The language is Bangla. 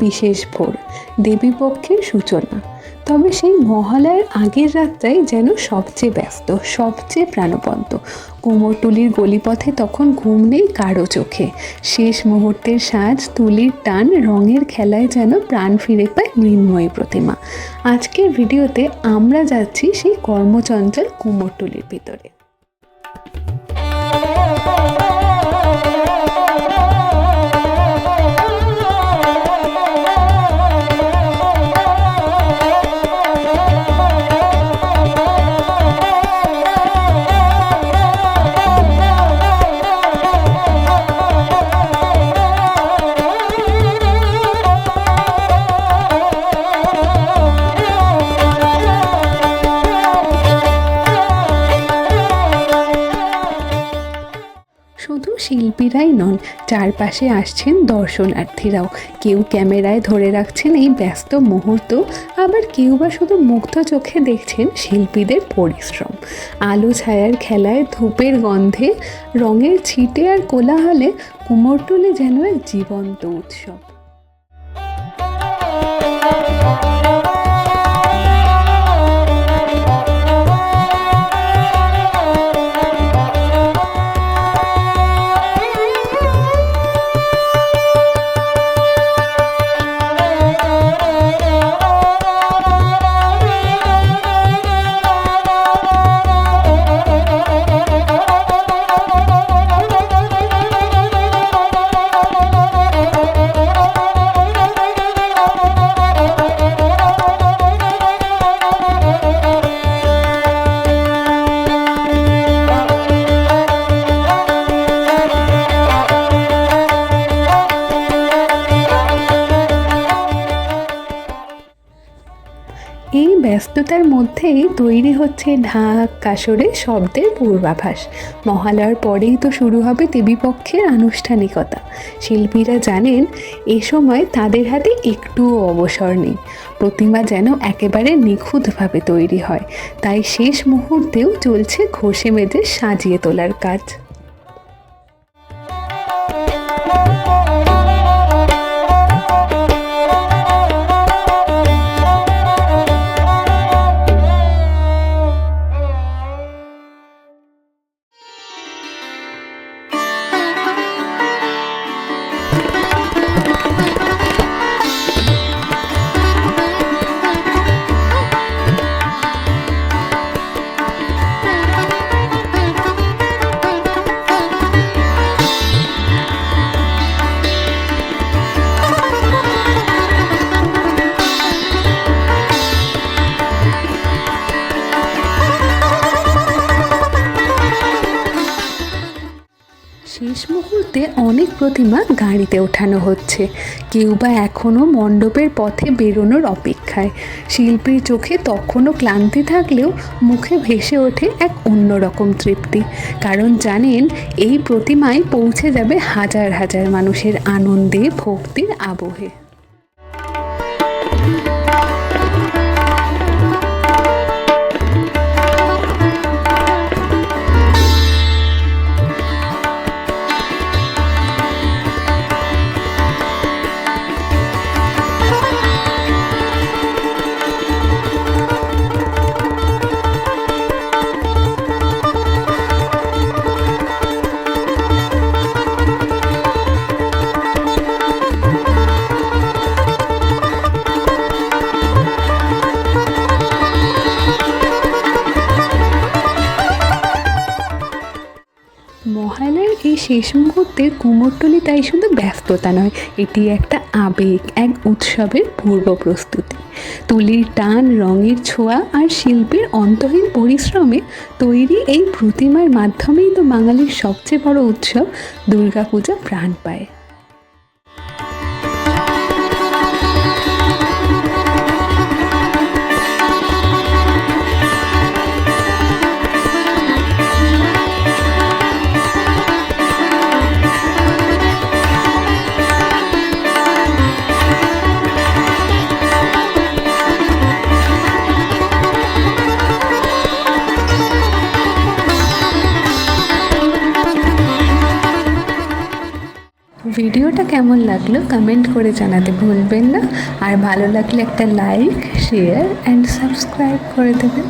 বিশেষ ভোর, দেবীপক্ষের সূচনা। তবে সেই মহালয়ার আগের রাতটাই যেন সবচেয়ে ব্যস্ত, সবচেয়ে প্রাণবন্ত। কুমোরটুলির গলিপথে তখন ঘুম নেই কারো চোখে। শেষ মুহূর্তের সাজ, তুলির টান, রঙের খেলায় যেন প্রাণ ফিরে পায় মৃন্ময়ী প্রতিমা। আজকের ভিডিওতে আমরা যাচ্ছি সেই কর্মচঞ্চল কুমোরটুলির ভিতরে। শুধু শিল্পীরাই নন, চারপাশে আসছেন দর্শনার্থীরাও। কেউ ক্যামেরায় ধরে রাখছেন এই ব্যস্ত মুহূর্ত, আবার কেউ বা শুধু মুগ্ধ চোখে দেখছেন শিল্পীদের পরিশ্রম। আলো ছায়ার খেলায়, ধূপের গন্ধে, রঙের ছিটে আর কোলাহলে কুমোরটুলি যেন এক জীবন্ত উৎসব। এই ব্যস্ততার মধ্যেই তৈরি হচ্ছে ঢাক, কাসরে শব্দের পূর্বাভাস। মহালয়ার পরেই তো শুরু হবে দেবীপক্ষের আনুষ্ঠানিকতা। শিল্পীরা জানেন এ সময় তাদের হাতে একটুও অবসর নেই। প্রতিমা যেন একেবারে নিখুঁতভাবে তৈরি হয়, তাই শেষ মুহূর্তেও চলছে ঘষে মেজে সাজিয়ে তোলার কাজ। শেষ মুহূর্তে অনেক প্রতিমা গাড়িতে ওঠানো হচ্ছে, কেউ বা এখনও মণ্ডপের পথে বেরোনোর অপেক্ষায়। শিল্পীর চোখে তখনও ক্লান্তি থাকলেও মুখে ভেসে ওঠে এক অন্যরকম তৃপ্তি, কারণ জানেন এই প্রতিমায় পৌঁছে যাবে হাজার হাজার মানুষের আনন্দে, ভক্তির আবহে। মহালয়ার এই শেষ মুহূর্তে কুমোরটুলি তাই শুধু ব্যস্ততা নয়, এটি একটা আবেগ, এক উৎসবের পূর্ব প্রস্তুতি। তুলির টান, রঙের ছোঁয়া আর শিল্পীর অন্তহীন পরিশ্রমে তৈরি এই প্রতিমার মাধ্যমেই তো বাঙালির সবচেয়ে বড় উৎসব দুর্গাপূজা প্রাণ পায়। ভিডিওটা কেমন লাগলো কমেন্ট করে জানাতে ভুলবেন না, আর ভালো লাগলে একটা লাইক, শেয়ার অ্যান্ড সাবস্ক্রাইব করে দেবেন।